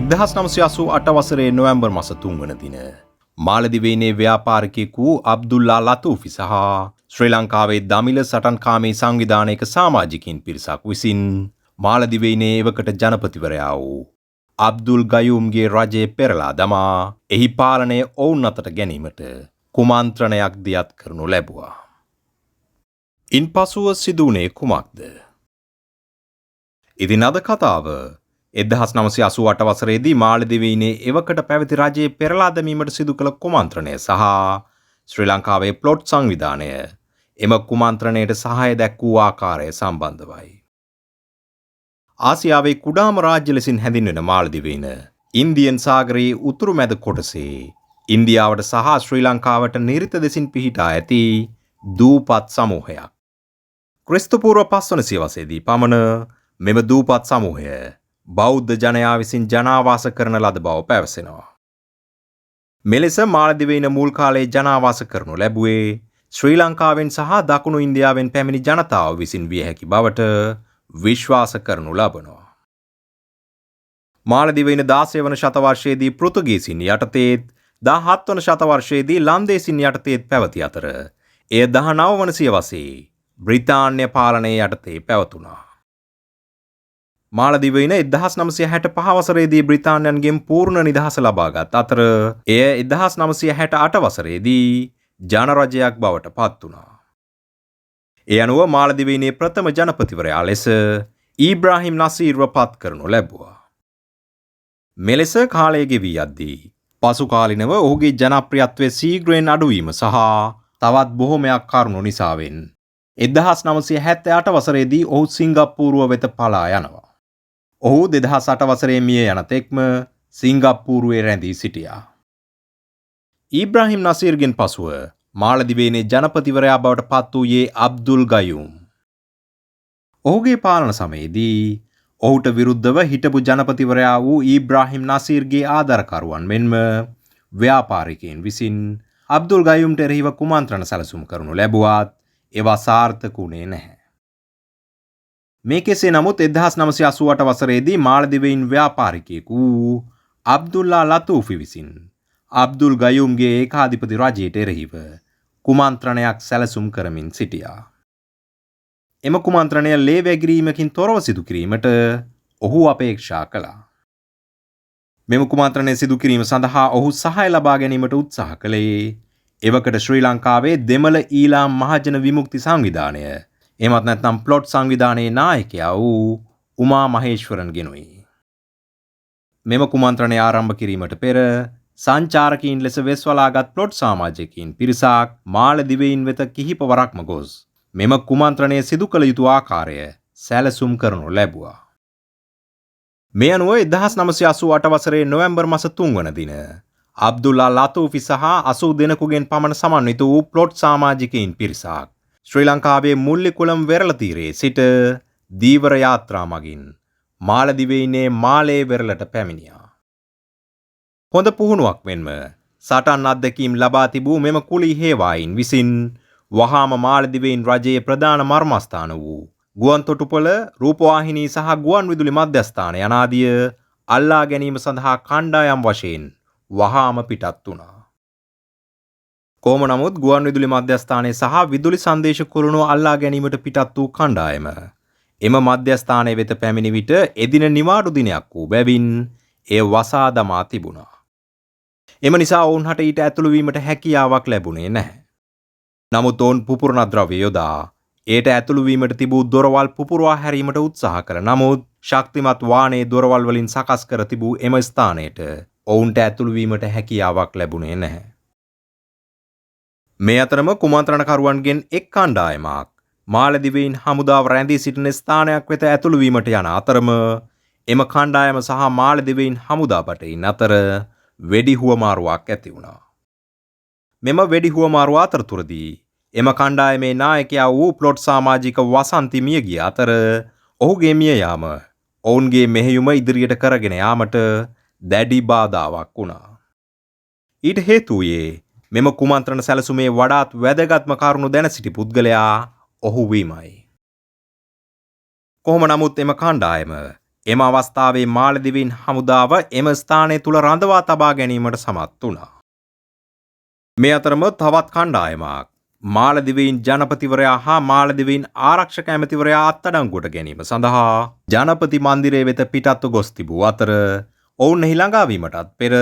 1988 වසරේ නොවැම්බර් මාස 3 වන දින මාලදිවයිනේ ව්‍යාපාරිකයෙකු අබ්දුල්ලා ලතූෆි සහ ශ්‍රී ලංකාවේ දමිළ සටන්කාමී සංවිධානයක සමාජිකින් පිරිසක් විසින් මාලදිවයිනේ එවකට ජනපතිවරයා වූ අබ්දුල් ගයූම්ගේ රජය පෙරලා දමා එහි පාලනය ඔවුන් අතට ගැනීමට කුමන්ත්‍රණයක් දියත් කරනු ලැබුවා. ඉන්පසුව සිදු වුණේ කුමක්ද? ඉතින් අද කතාව 1988 වසරේදී මාලදිවයිනේ එවකට පැවති රජයේ පෙරලා දැමීමට සිදු කළ කුමන්ත්‍රණය සහ ශ්‍රී ලංකාවේ ප්ලොට් සංවිධානය එම කුමන්ත්‍රණයට සහාය දැක්වූ ආකාරය සම්බන්ධවයි. ආසියාවේ කුඩාම රාජ්‍ය ලෙසින් හැඳින්වෙන මාලදිවයින ඉන්දියන් සාගරයේ උතුරු මැද කොටසේ ඉන්දියාවට සහ ශ්‍රී ලංකාවට නිරිත දෙසින් පිහිටා ඇති දූපත් සමූහයක්. ක්‍රිස්තු පූර්ව 5 වන සියවසේදී පමණ මෙම දූපත් සමූහය බෞද්ධ ජනයා විසින් ජනාවාස කරන ලද බව පැවසෙනවා. මෙලෙස මාලදිවයින මුල් කාලයේ ජනාවාස කරනු ලැබුවේ ශ්‍රී ලංකාවෙන් සහ දකුණු ඉන්දියාවෙන් පැමිණි ජනතාව විසින් විය හැකි බවට විශ්වාස කරනු ලබනවා. මාලදිවයින 16 වන ශතවර්ෂයේදී පෘතුගීසින් යටතේත් 17 වන ශතවර්ෂයේදී ලන්දේසින් යටතේත් පැවති අතර එය 19 වන සියවසේ බ්‍රිතාන්‍ය පාලනය යටතේ පැවතුණා. මාලදිවයින 1965 වසරේදී බ්‍රිතාන්‍යයන්ගෙන් පූර්ණ නිදහස ලබාගත් අතර එය 1968 වසරේදී ජනරජයක් බවට පත් වුණා. ඒ අනුව මාලදිවයිනේ ප්‍රථම ජනපතිවරයා ලෙස ඊබ්‍රාහිම් නසීර්ව පත් කරනු ලැබුවා. මෙලෙස කාලය ගෙවී යද්දී පසු කාලිනව ඔහුගේ ජනප්‍රියත්වය ශීඝ්‍රයෙන් අඩුවීම සහ තවත් බොහොමයක් කරුණු නිසාවෙන් 1978 වසරේදී ඔහු සිංගප්පූරුව වෙත පලා යනවා. ඔහු 2008 වසරේ මිය යන තෙක්ම සිංගප්පූරුවේ රැඳී සිටියා. ඊබ්‍රාහිම් නසීර්ගෙන් පසුව මාලදිවයිනේ ජනපතිවරයා බවට පත් වූයේ අබ්දුල් ගයූම්. ඔහුගේ පාලන සමයේදී ඔහුට විරුද්ධව හිටපු ජනපතිවරයා වූ ඊබ්‍රාහිම් නසීර්ගේ ආධාරකරුවන් මෙන්ම ව්‍යාපාරිකයන් විසින් අබ්දුල් ගයූම්ට එරෙහිව කුමන්ත්‍රණ සැලසුම් කරනු ලැබුවත් ඒවා සාර්ථක වුණේ නැහැ. මේ කෙසේ නමුත් 1988 වසරේදී මාලදිවයින් ව්‍යාපාරිකයෙකු අබ්දුල්ලා ලතූෆි විසින් අබ්දුල් ගයූම්ගේ ඒකාධිපති රජයට එරෙහිව කුමන්ත්‍රණයක් සැලසුම් කරමින් සිටියා. එම කුමන්ත්‍රණය ලේ වැගිරීමකින් තොරව සිදු කිරීමට ඔහු අපේක්ෂා කළා. මෙම කුමන්ත්‍රණය සිදු කිරීම සඳහා ඔහු සහාය ලබා ගැනීමට උත්සාහ කළේ එවකට ශ්‍රී ලංකාවේ දෙමළ ඊළාම් මහජන විමුක්ති සංවිධානය එමත් නැත්නම් ප්ලොට් සංවිධානයේ නායකයා වූ උමා මහේශ්වරන් ගෙනුයි. මෙම කුමන්ත්‍රණය ආරම්භ කිරීමට පෙර සංචාරකීන් ලෙස වෙස්වලාගත් ප්ලොට් සමාජිකයින් පිරිසක් මාලදිවයින් වෙත කිහිප වරක්ම ගොස් මෙම කුමන්ත්‍රණය සිදු කළ යුතු ආකාරය සැලසුම් කරනු ලැබුවා. මේ අනුව 1988 වසරේ නොවැම්බර් මාස 3 වන දින අබ්දුල්ලා ලතූෆි සහ 80 දෙනෙකුගෙන් පමණ සමන්විත වූ ප්ලොට් සමාජිකයින් පිරිසක් ශ්‍රී ලංකාවේ මුල්ලිකුලම් වෙරළ තීරයේ සිට දීවර යාත්‍රා මගින් මාලදිවයිනේ මාලේ වෙරළට පැමිණියා. හොඳ පුහුණුවක් මෙන්ම සටන් අත්දැකීම් ලබා තිබූ මෙම කුලී හේවායින් විසින් වහාම මාලදිවයින් රජයේ ප්‍රධාන මර්මස්ථාන වූ ගුවන් තොටුපොළ, රූපවාහිනී සහ ගුවන් විදුලි මධ්‍යස්ථාන යනාදිය අල්ලා ගැනීම සඳහා කණ්ඩායම් වශයෙන් වහාම පිටත් වුණා. කොහොම නමුත් ගුවන් විදුලි මධ්‍යස්ථානයේ සහ විදුලි සංදේශ කුළුණුව අල්ලා ගැනීමට පිටත් වූ කණ්ඩායම එම මධ්‍යස්ථානයේ වෙත පැමිණි විට එදින නිවාඩු දිනයක් වූ බැවින් එය වසා දමා තිබුණා. එම නිසා ඔවුන්ට ඊට ඇතුළු වීමට හැකියාවක් ලැබුණේ නැහැ. නමුත් ඔවුන් පුපුරන ද්‍රව්‍ය යොදා එයට ඇතුළු වීමට තිබූ දොරවල් පුපුරවා හැරීමට උත්සාහ කළ නමුත් ශක්තිමත් වාහනේ දොරවල් වලින් සකස් කර තිබූ එම ස්ථානයට ඔවුන්ට ඇතුළු වීමට හැකියාවක් ලැබුණේ නැහැ. මේ අතරම කුමන්ත්‍රණකරුවන්ගෙන් එක් කණ්ඩායමක් මාලදිවයින් හමුදාව රැඳී සිටින ස්ථානයක් වෙත ඇතුළු වීමට යන අතරම එම කණ්ඩායම සහ මාලදිවයින් හමුදා බටයින් අතර වෙඩි හුවමාරුවක් ඇති වුණා. මෙම වෙඩි හුවමාරුව අතරතුරදී එම කණ්ඩායමේ නායකයා වූ ප්ලොට් සමාජික වසන්ති මිය ගිය අතර ඔහුගේ මිය යාම ඔවුන්ගේ මෙහෙයුම ඉදිරියට කරගෙන යාමට දැඩි බාධාවක් වුණා. ඊට හේතු වූයේ මෙම කුමන්ත්‍රණ සැලසුමේ වඩාත් වැදගත්ම කරුණු දැන සිටි පුද්ගලයා ඔහු වීමයි. කොහොම නමුත් එම කණ්ඩායම එම අවස්ථාවේ මාලදිවයින් හමුදාව එම ස්ථානය තුල රඳවා තබා ගැනීමට සමත් වුණා. මේ අතරම තවත් කණ්ඩායමක් මාලදිවයින් ජනපතිවරයා හා මාලදිවයින් ආරක්ෂක ඇමතිවරයා අත්අඩංගුවට ගැනීම සඳහා ජනපති මන්දිරය වෙත පිටත්ව ගොස් තිබූ අතර ඔවුන් එහි ළඟාවීමටත් පෙර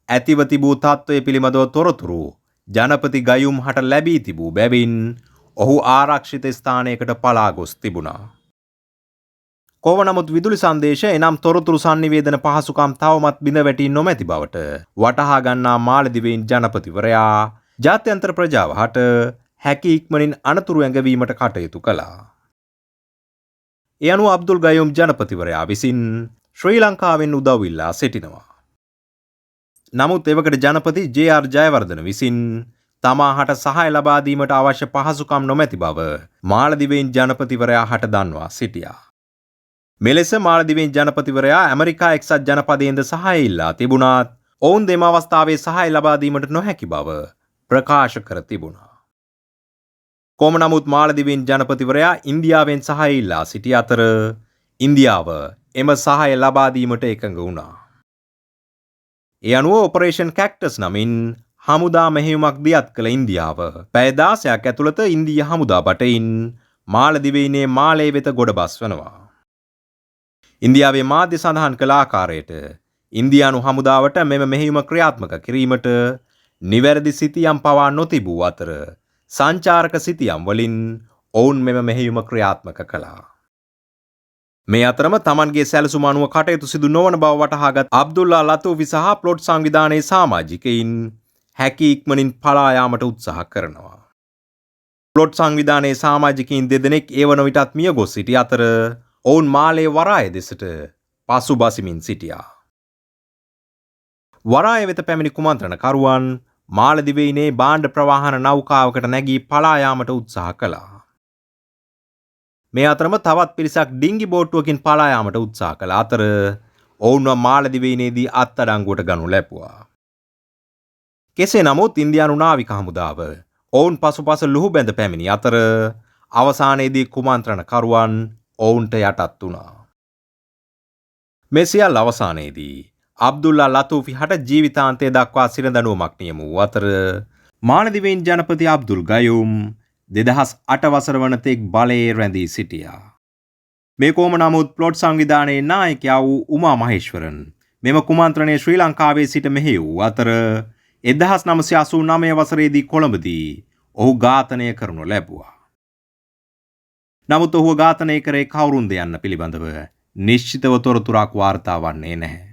ඇතිව තිබූ තත්ත්වය පිළිබඳව තොරතුරු ජනපති ගයුම් හට ලැබී තිබූ බැවින් ඔහු ආරක්ෂිත ස්ථානයකට පලා ගොස් තිබුණා. කොහොම නමුත් විදුලි සංදේශ එනම් තොරතුරු sannivedana පහසුකම් තවමත් බිඳ වැටී නොමැති බවට වටහා ගන්නා මාලදිවයින් ජනපතිවරයා ජාත්‍යන්තර ප්‍රජාව හට හැකි ඉක්මනින් අනතුරු ඇඟවීමට කටයුතු කළා. ඒ අනුව අබ්දුල් ගයුම් ජනපතිවරයා විසින් ශ්‍රී ලංකාවෙන් උදව් ඉල්ලා සිටිනවා. නමුත් එවකට ජනපති ජේ.ආර්. ජයවර්ධන විසින් තමාහට සහාය ලබා දීමට අවශ්‍ය පහසුකම් නොමැති බව මාලදිවයින් ජනපතිවරයා හට දන්වා සිටියා. මෙලෙස මාලදිවයින් ජනපතිවරයා ඇමරිකා එක්සත් ජනපදයෙන්ද සහාය ඉල්ලා තිබුණත් ඔවුන් දෙම අවස්ථාවේ සහාය ලබා දීමට නොහැකි බව ප්‍රකාශ කර තිබුණා. කොහොම නමුත් මාලදිවයින් ජනපතිවරයා ඉන්දියාවෙන් සහාය ඉල්ලා සිටි අතර ඉන්දියාව එම සහාය ලබා දීමට එකඟ වුණා. ඒ අනුව ඔපරේෂන් කැක්ටස් නමින් හමුදා මෙහෙයුමක් දියත් කළ ඉන්දියාව පැය 16ක් ඇතුළත ඉන්දීය හමුදා බටයින් මාලදිවයිනේ මාලය වෙත ගොඩ බස්වනවා. ඉන්දියාවේ මාධ්‍ය සඳහන් කළ ආකාරයට ඉන්දියානු හමුදාවට මෙම මෙහෙයුම ක්‍රියාත්මක කිරීමට නිවැරදි සිතියම් පවා නොතිබූ අතර සංචාරක සිතියම් වලින් ඔවුන් මෙම මෙහෙයුම ක්‍රියාත්මක කළා. මේ අතරම තමන්ගේ සැලසුම අනුව කටයුතු සිදු නොවන බව වටහාගත් අබ්දුල්ලා ලතූෆි සහ ප්ලොට් සංවිධානයේ සමාජිකයින් හැකි ඉක්මනින් පලා යාමට උත්සාහ කරනවා. ප්ලොට් සංවිධානයේ සමාජිකයින් දෙදෙනෙක් ඒ වන විටත් මිය ගොස් සිටි අතර ඔවුන් මාලේ වරාය දෙසට පසුබසිමින් සිටියා. වරාය වෙත පැමිණි කුමන්ත්‍රණකරුවන් මාලදිවයිනේ භාණ්ඩ ප්‍රවාහන නෞකාවකට නැගී පලා යාමට උත්සාහ කළා. මේ අතරම තවත් පිරිසක් ඩිංගි බෝට්ටුවකින් පලා යාමට උත්සාහ කළ අතර ඔවුන්ව මාලදිවයිනේදී අත්අඩංගුවට ගනු ලැබුවා. කෙසේ නමුත් ඉන්දියානු නාවික හමුදාව ඔවුන් පසුපස ලුහුබැඳ පැමිණි අතර අවසානයේදී කුමන්ත්‍රණකරුවන් ඔවුන්ට යටත් වුණා. මේ සියල්ල අවසානයේදී අබ්දුල්ලා ලතූෆි හට ජීවිතාන්තය දක්වා සිරදඬුවමක් නියම වූ අතර මාලදිවයින් ජනපති අබ්දුල් ගයුම් 2008 වසර වන තෙක් බලයේ රැඳී සිටියා. මේ කොහොම නමුත් ප්ලොට් සංවිධානයේ නායකයා වූ උමා මහේශ්වරන් මෙම කුමන්ත්‍රණය ශ්‍රී ලංකාවේ සිට මෙහෙය වූ අතර 1989 වසරේදී කොළඹදී ඔහු ඝාතනය කරනු ලැබුවා. නමුත් ඔහුව ඝාතනය කරේ කවුරුන්ද යන්න පිළිබඳව නිශ්චිතව තොරතුරක් වාර්තා වන්නේ නැහැ.